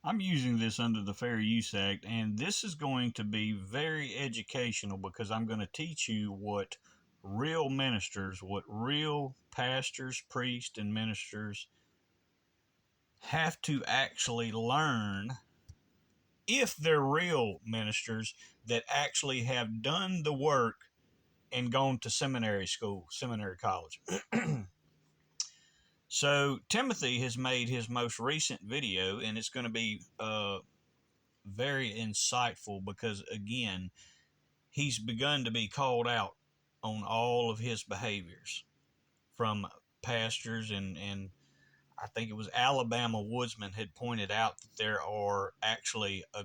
I'm using this under the Fair Use Act, and this is going to be very educational because I'm going to teach you what real ministers, what real pastors, priests, and ministers have to actually learn if they're real ministers that actually have done the work and gone to seminary school, seminary college. So Timothy has made his most recent video, and it's going to be very insightful because, again, he's begun to be called out on all of his behaviors from pastors, and I think it was Alabama Woodsman had pointed out that there are actually a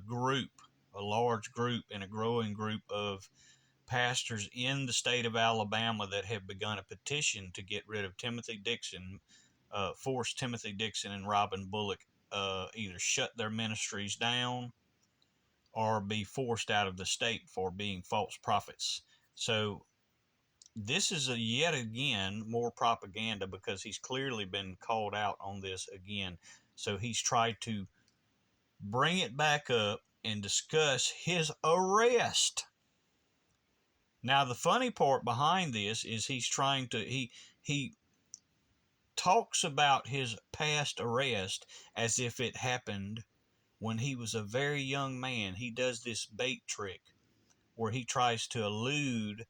large group and a growing group of pastors in the state of Alabama that have begun a petition to get rid of Timothy Dixon, force Timothy Dixon and Robin Bullock either shut their ministries down or be forced out of the state for being false prophets. So this is yet again more propaganda because he's clearly been called out on this again. So he's tried to bring it back up and discuss his arrest. Now the funny part behind this is he talks about his past arrest as if it happened when he was a very young man. He does this bait trick where he tries to allude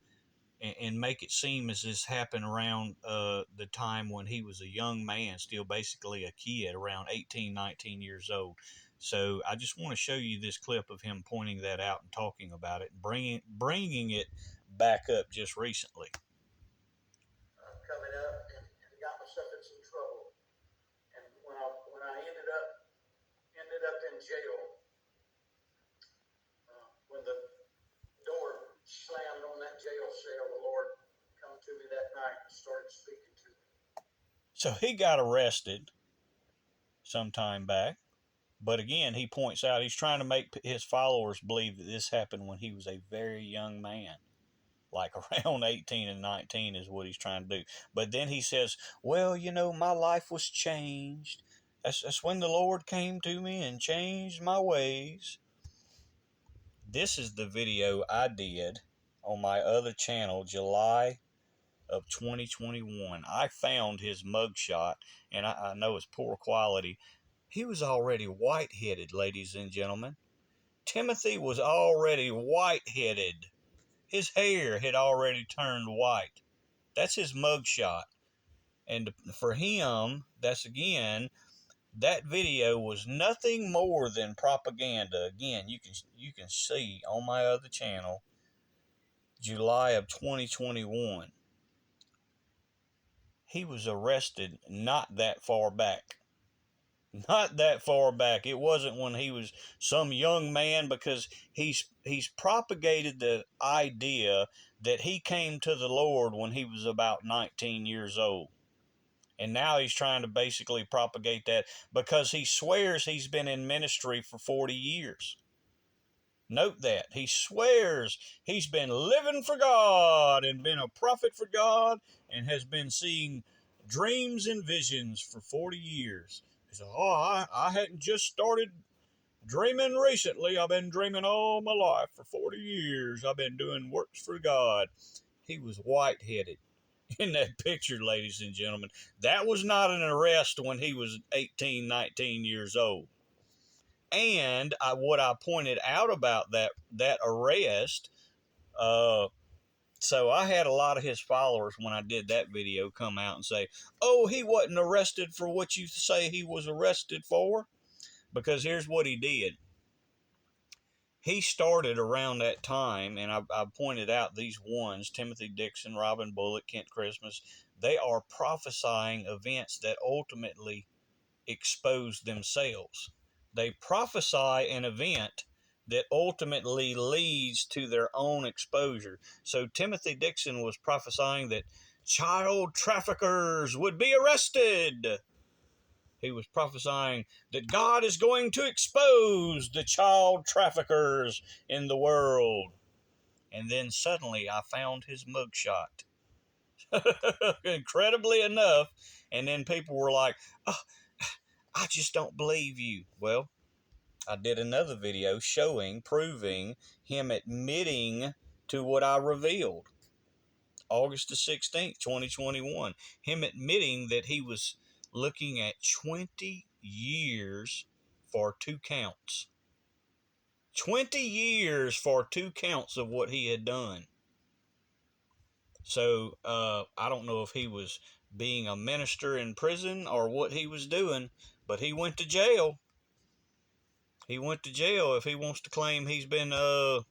and make it seem as this happened around the time when he was a young man, still basically a kid, around 18, 19 years old. So I just want to show you this clip of him pointing that out and talking about it, bringing it back up just recently. Coming up and got myself in some trouble. And when I ended up in jail, when the door slammed on that jail cell, the Lord come to me that night and started speaking to me. So he got arrested some time back. But again, he points out he's trying to make his followers believe that this happened when he was a very young man. Like around 18 and 19 is what he's trying to do. But then he says, well, my life was changed. That's when the Lord came to me and changed my ways. This is the video I did on my other channel, July of 2021. I found his mugshot, and I know it's poor quality. He was already white-headed, ladies and gentlemen. Timothy was already white-headed. His hair had already turned white. That's his mugshot. And for him, that video was nothing more than propaganda. Again, you can see on my other channel, July of 2021. He was arrested not that far back. Not that far back. It wasn't when he was some young man, because he's propagated the idea that he came to the Lord when he was about 19 years old. And now he's trying to basically propagate that because he swears he's been in ministry for 40 years. Note that. He swears he's been living for God and been a prophet for God and has been seeing dreams and visions for 40 years. He said, I hadn't just started dreaming recently. I've been dreaming all my life for 40 years. I've been doing works for God. He was white-headed in that picture, ladies and gentlemen. That was not an arrest when he was 18, 19 years old. And what I pointed out about that arrest, so I had a lot of his followers when I did that video come out and say, oh, he wasn't arrested for what you say he was arrested for. Because here's what he did. He started around that time, and I pointed out these ones, Timothy Dixon, Robin Bullock, Kent Christmas, they are prophesying events that ultimately expose themselves. They prophesy an event that ultimately leads to their own exposure. So Timothy Dixon was prophesying that child traffickers would be arrested. He was prophesying that God is going to expose the child traffickers in the world. And then suddenly I found his mugshot. Incredibly enough. And then people were like, oh, I just don't believe you. Well, I did another video proving him admitting to what I revealed. August the 16th, 2021. Him admitting that he was looking at 20 years for 2 counts. 20 years for 2 counts of what he had done. So I don't know if he was being a minister in prison or what he was doing, but he went to jail. He went to jail. If he wants to claim he's been a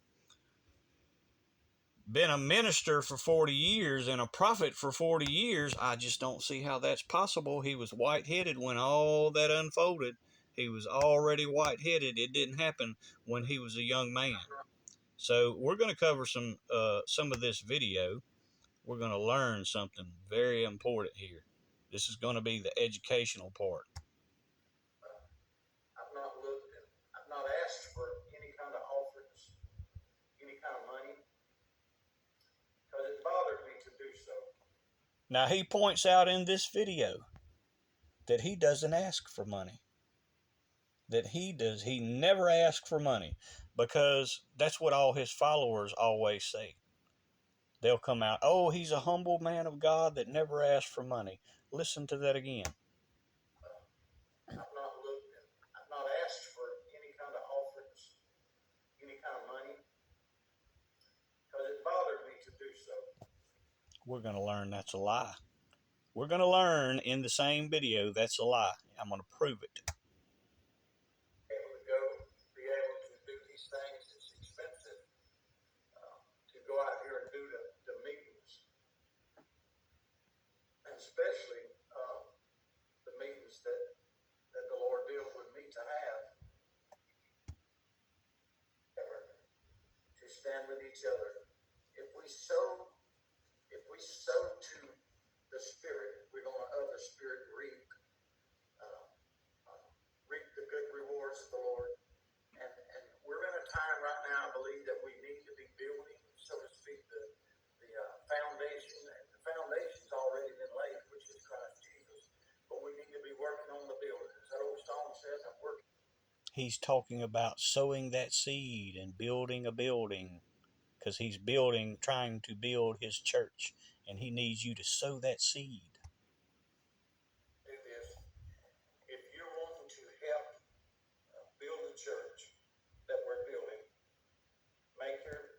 minister for 40 years and a prophet for 40 years, I just don't see how that's possible. He was white-headed when all that unfolded. He was already white-headed. It didn't happen when he was a young man. So we're going to cover some of this video. We're going to learn something very important here. This is going to be the educational part. I've not asked for any kind of offerings, any kind of money, because it bothered me to do so. Now he points out in this video that he doesn't ask for money. He never asks for money, because that's what all his followers always say. They'll come out, oh, he's a humble man of God that never asked for money. Listen to that again. I've not asked for any kind of offerings, any kind of money, because it bothered me to do so. We're going to learn that's a lie. We're going to learn in the same video that's a lie. I'm going to prove it. Be able to do these things, it's expensive to go out here and do the meetings, and especially the meetings that the Lord deals with me to have, to stand with each other. If we sow to the Spirit, we're going to of the Spirit reap the good rewards of the Lord. And we're in a time right now, I believe, that we need to be building, so to speak, the foundation. And the foundation's already been laid, which is Christ Jesus. But we need to be working on the building. As that old song says, I'm working. He's talking about sowing that seed and building a building, because he's trying to build his church, and he needs you to sow that seed. Do this. If you're wanting to help build the church that we're building, make your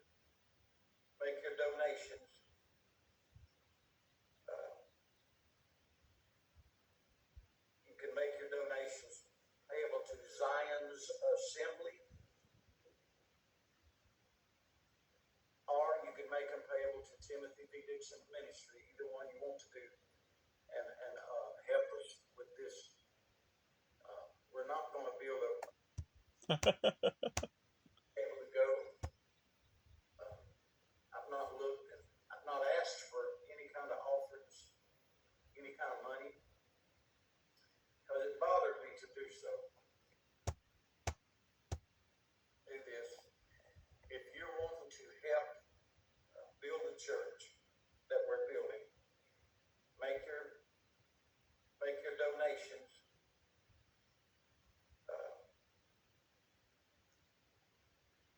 donations. You can make your donations payable to Zion's Assembly, or you can make them payable to Timothy Dixon Ministry, either one you want to do, and help us with this. We're not going to build a able to go. I've not asked for any kind of offerings, any kind of money, because it bothered me to do so. Do this. If you're wanting to help build the church that we're building, make your donations.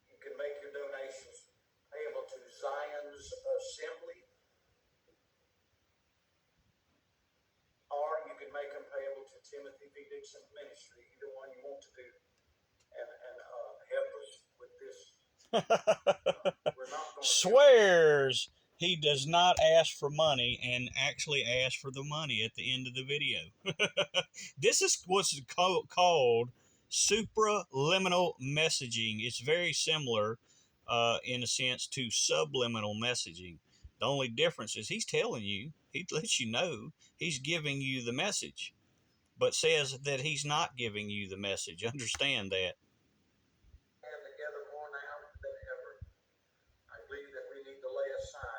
You can make your donations payable to Zion's Assembly, or you can make them payable to Timothy Dixon Ministry, either one you want to do, and help us with this. We're not going to Swears he does not ask for money, and actually asks for the money at the end of the video. This is what's called supraliminal messaging. It's very similar in a sense to subliminal messaging. The only difference is he lets you know he's giving you the message, but says that he's not giving you the message. Understand that. together more now than ever. I believe that we need to lay aside